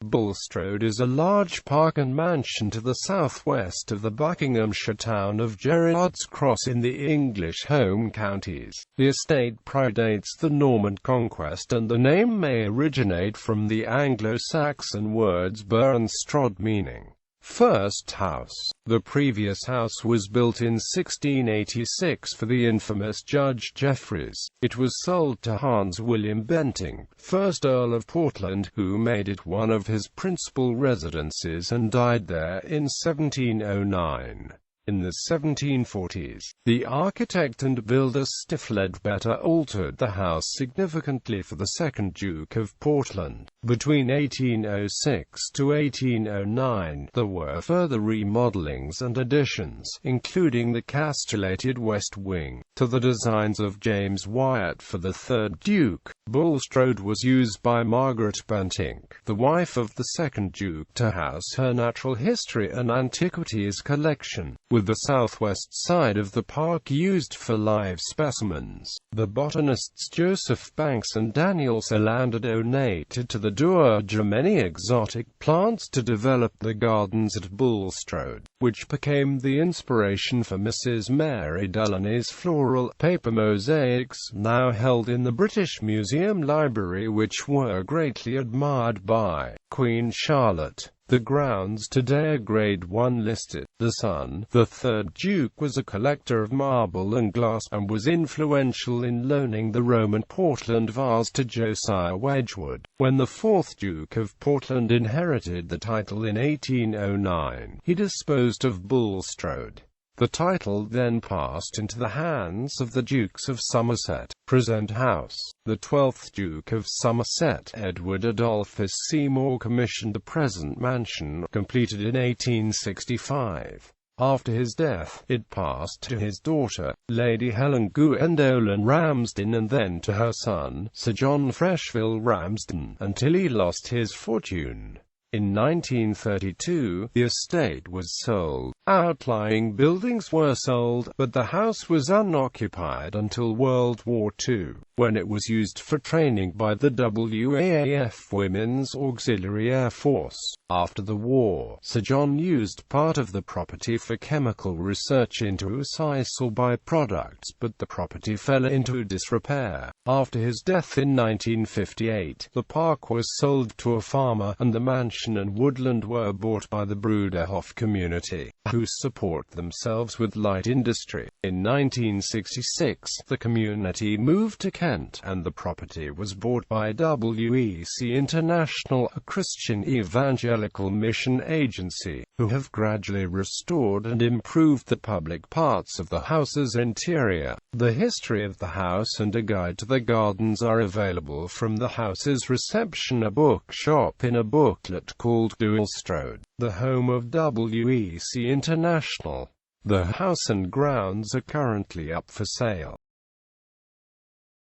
Bulstrode is a large park and mansion to the southwest of the Buckinghamshire town of Gerrard's Cross in the English Home Counties. The estate predates the Norman conquest, and the name may originate from the Anglo-Saxon words burh and stród, meaning first house. The previous house was built in 1686 for the infamous Judge Jeffreys. It was sold to Hans William Bentinck, 1st Earl of Portland, who made it one of his principal residences and died there in 1709. In the 1740s, the architect and builder Ledbetter altered the house significantly for the second Duke of Portland. Between 1806 to 1809, there were further remodelings and additions, including the castellated west wing, to the designs of James Wyatt for the third Duke. Bulstrode was used by Margaret Bentinck, the wife of the second Duke, to house her natural history and antiquities collection, with the southwest side of the park used for live specimens. The botanists Joseph Banks and Daniel Solander donated to the dowager many exotic plants to develop the gardens at Bulstrode, which became the inspiration for Mrs. Mary Delaney's floral paper mosaics, now held in the British Museum Library, which were greatly admired by Queen Charlotte. The grounds today are Grade 1 listed. The son, the third Duke, was a collector of marble and glass, and was influential in loaning the Roman Portland vase to Josiah Wedgwood. When the fourth Duke of Portland inherited the title in 1809, he disposed of Bulstrode. The title then passed into the hands of the Dukes of Somerset. Present house. The 12th Duke of Somerset, Edward Adolphus Seymour, commissioned the present mansion, completed in 1865. After his death, it passed to his daughter, Lady Helen Gwendolen Ramsden, and then to her son, Sir John Freshville Ramsden, until he lost his fortune. In 1932, the estate was sold. Outlying buildings were sold, but the house was unoccupied until World War II, when it was used for training by the WAAF Women's Auxiliary Air Force. After the war, Sir John used part of the property for chemical research into sisal byproducts, but the property fell into disrepair. After his death in 1958, the park was sold to a farmer, and the mansion and woodland were bought by the Bruderhof community, who support themselves with light industry. In 1966, the community moved to Kent, and the property was bought by WEC International, a Christian evangelical mission agency, who have gradually restored and improved the public parts of the house's interior. The history of the house and a guide to the gardens are available from the house's reception, a bookshop, in a booklet called Bulstrode, the home of WEC International. The house and grounds are currently up for sale.